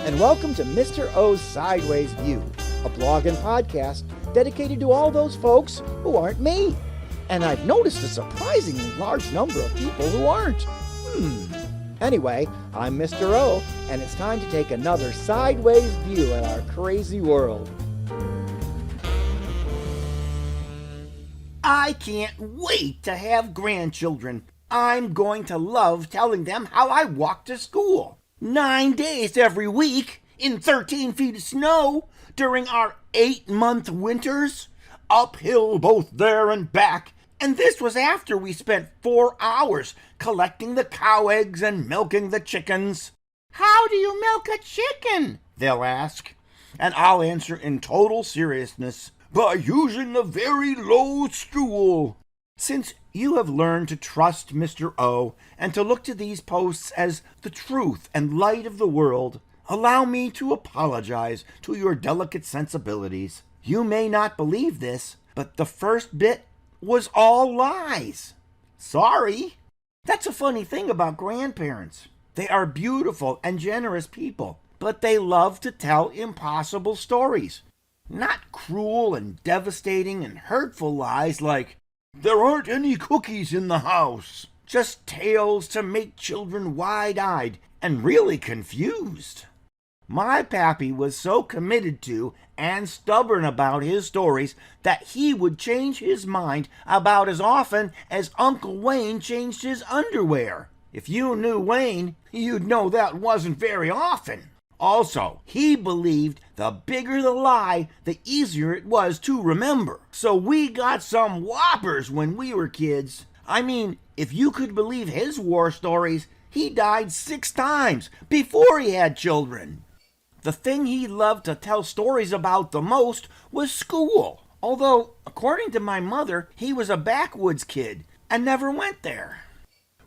and welcome to Mr. O's Sideways View, a blog and podcast dedicated to all those folks who aren't me. And I've noticed a surprisingly large number of people who aren't. Anyway, I'm Mr. O, and it's time to take another sideways view at our crazy world. I can't wait to have grandchildren. I'm going to love telling them how I walk to school. 9 days every week in 13 feet of snow during our 8-month winters. Uphill both there and back. And this was after we spent 4 hours collecting the cow eggs and milking the chickens. How do you milk a chicken? They'll ask. And I'll answer in total seriousness, by using a very low stool. Since you have learned to trust Mr. O and to look to these posts as the truth and light of the world, allow me to apologize to your delicate sensibilities. You may not believe this, but the first bit was all lies. Sorry. That's a funny thing about grandparents. They are beautiful and generous people, but they love to tell impossible stories. Not cruel and devastating and hurtful lies like, there aren't any cookies in the house. Just tales to make children wide-eyed and really confused. My pappy was so committed to and stubborn about his stories that he would change his mind about as often as Uncle Wayne changed his underwear. If you knew Wayne, you'd know that wasn't very often. Also, he believed the bigger the lie, the easier it was to remember. So we got some whoppers when we were kids. I mean, if you could believe his war stories, he died 6 times before he had children. The thing he loved to tell stories about the most was school. Although, according to my mother, he was a backwoods kid and never went there.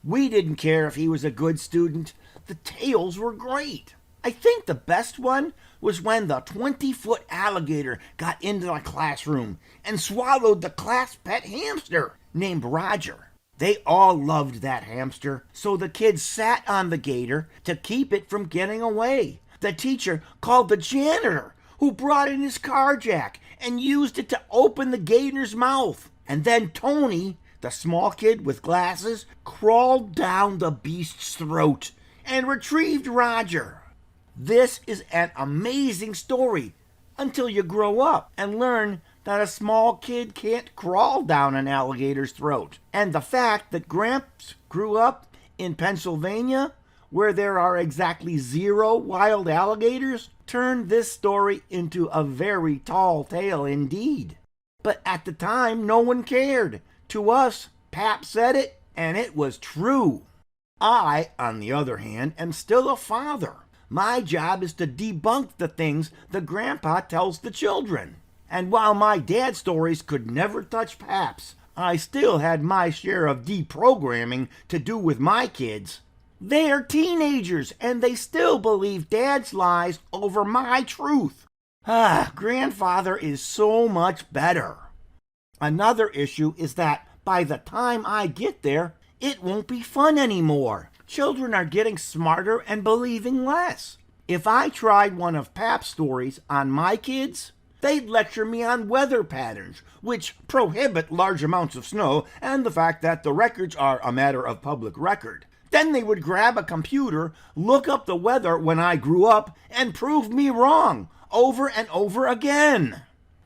We didn't care if he was a good student. The tales were great. I think the best one was when the 20-foot alligator got into the classroom and swallowed the class pet hamster named Roger. They all loved that hamster, so the kids sat on the gator to keep it from getting away. The teacher called the janitor, who brought in his car jack and used it to open the gator's mouth. And then Tony, the small kid with glasses, crawled down the beast's throat and retrieved Roger. This is an amazing story until you grow up and learn that a small kid can't crawl down an alligator's throat. And the fact that Gramps grew up in Pennsylvania, where there are exactly 0 wild alligators, turned this story into a very tall tale indeed. But at the time, no one cared. To us, Pap said it, and it was true. I, on the other hand, am still a father. My job is to debunk the things the grandpa tells the children. And while my dad's stories could never touch Pap's, I still had my share of deprogramming to do with my kids. They're teenagers, and they still believe Dad's lies over my truth. Grandfather is so much better. Another issue is that by the time I get there, it won't be fun anymore. Children are getting smarter and believing less. If I tried one of Pap's stories on my kids, they'd lecture me on weather patterns, which prohibit large amounts of snow, and the fact that the records are a matter of public record. Then they would grab a computer, look up the weather when I grew up, and prove me wrong over and over again.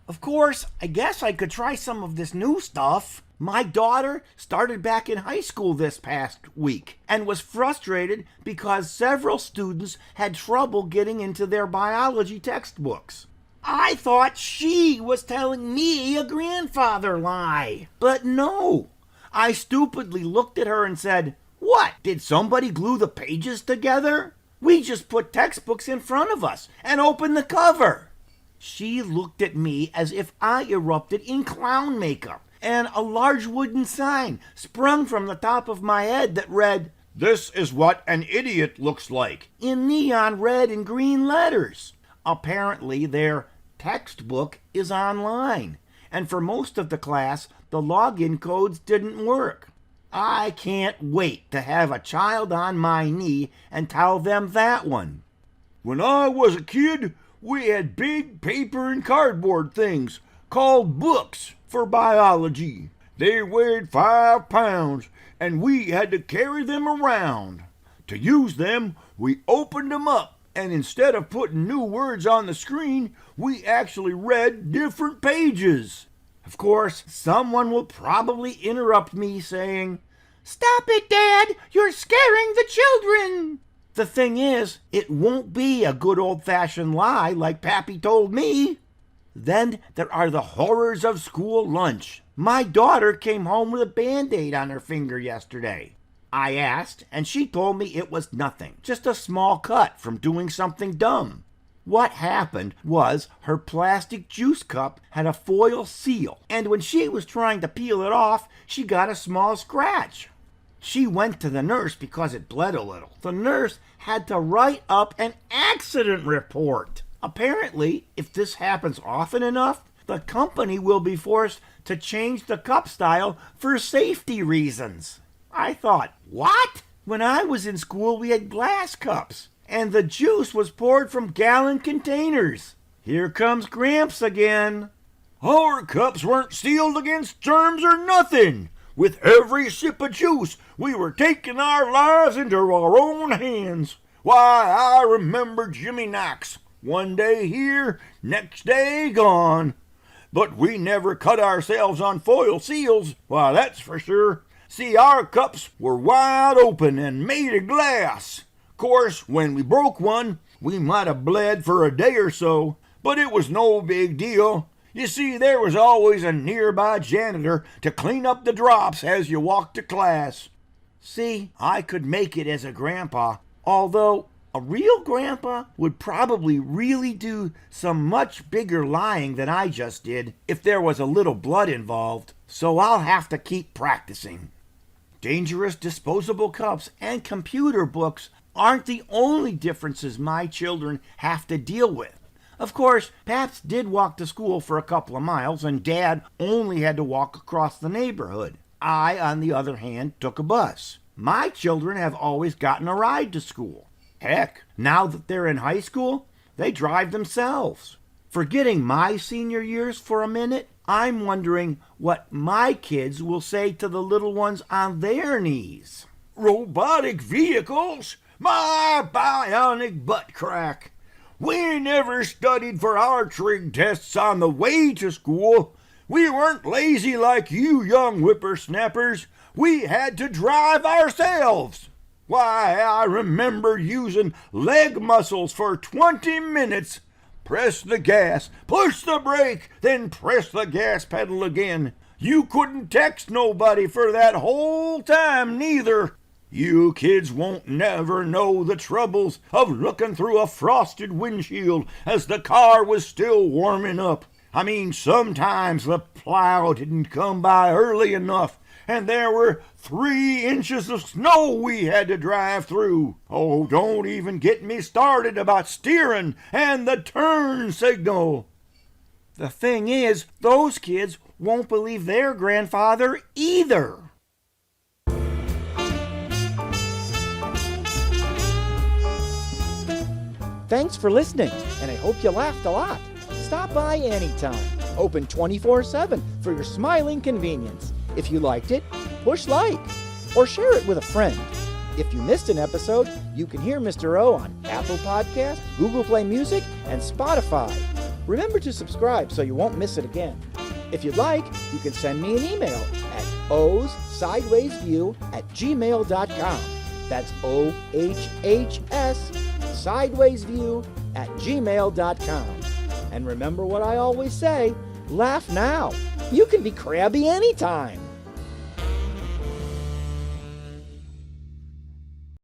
Of course, I guess I could try some of this new stuff. My daughter started back in high school this past week and was frustrated because several students had trouble getting into their biology textbooks. I thought she was telling me a grandfather lie. But no. I stupidly looked at her and said, "What? Did somebody glue the pages together? We just put textbooks in front of us and opened the cover." She looked at me as if I erupted in clown makeup, and a large wooden sign sprung from the top of my head that read, "This is what an idiot looks like," in neon red and green letters. Apparently their textbook is online, and for most of the class, the login codes didn't work. I can't wait to have a child on my knee and tell them that one. When I was a kid, we had big paper and cardboard things called books for biology. They weighed 5 pounds, and we had to carry them around. To use them, we opened them up, and instead of putting new words on the screen, we actually read different pages. Of course, someone will probably interrupt me saying, "Stop it, Dad! You're scaring the children!" The thing is, it won't be a good old-fashioned lie like Pappy told me. Then there are the horrors of school lunch. My daughter came home with a Band-Aid on her finger yesterday. I asked, and she told me it was nothing, just a small cut from doing something dumb. What happened was her plastic juice cup had a foil seal, and when she was trying to peel it off, she got a small scratch. She went to the nurse because it bled a little. The nurse had to write up an accident report. Apparently, if this happens often enough, the company will be forced to change the cup style for safety reasons. I thought, what? When I was in school, we had glass cups, and the juice was poured from gallon containers. Here comes Gramps again. Our cups weren't sealed against germs or nothing. With every sip of juice, we were taking our lives into our own hands. Why, I remember Jimmy Knox. One day here, next day gone. But we never cut ourselves on foil seals, why that's for sure. See, our cups were wide open and made of glass. Course, when we broke one, we might have bled for a day or so, but it was no big deal. You see, there was always a nearby janitor to clean up the drops as you walked to class. See, I could make it as a grandpa, although a real grandpa would probably really do some much bigger lying than I just did if there was a little blood involved, so I'll have to keep practicing. Dangerous disposable cups and computer books aren't the only differences my children have to deal with. Of course, Paps did walk to school for a couple of miles, and Dad only had to walk across the neighborhood. I, on the other hand, took a bus. My children have always gotten a ride to school. Heck, now that they're in high school, they drive themselves. Forgetting my senior years for a minute, I'm wondering what my kids will say to the little ones on their knees. Robotic vehicles? My bionic butt crack! We never studied for our trig tests on the way to school. We weren't lazy like you young whippersnappers. We had to drive ourselves. Why, I remember using leg muscles for 20 minutes. Press the gas, push the brake, then press the gas pedal again. You couldn't text nobody for that whole time neither. You kids won't never know the troubles of looking through a frosted windshield as the car was still warming up. I mean, sometimes the plow didn't come by early enough, and there were 3 inches of snow we had to drive through. Oh, don't even get me started about steering and the turn signal. The thing is, those kids won't believe their grandfather either. Thanks for listening, and I hope you laughed a lot. Stop by anytime. Open 24/7 for your smiling convenience. If you liked it, push like or share it with a friend. If you missed an episode, you can hear Mr. O on Apple Podcasts, Google Play Music, and Spotify. Remember to subscribe so you won't miss it again. If you'd like, you can send me an email at ohsidewaysview@gmail.com. That's OHHS sidewaysview@gmail.com. And remember what I always say, laugh now. You can be crabby anytime.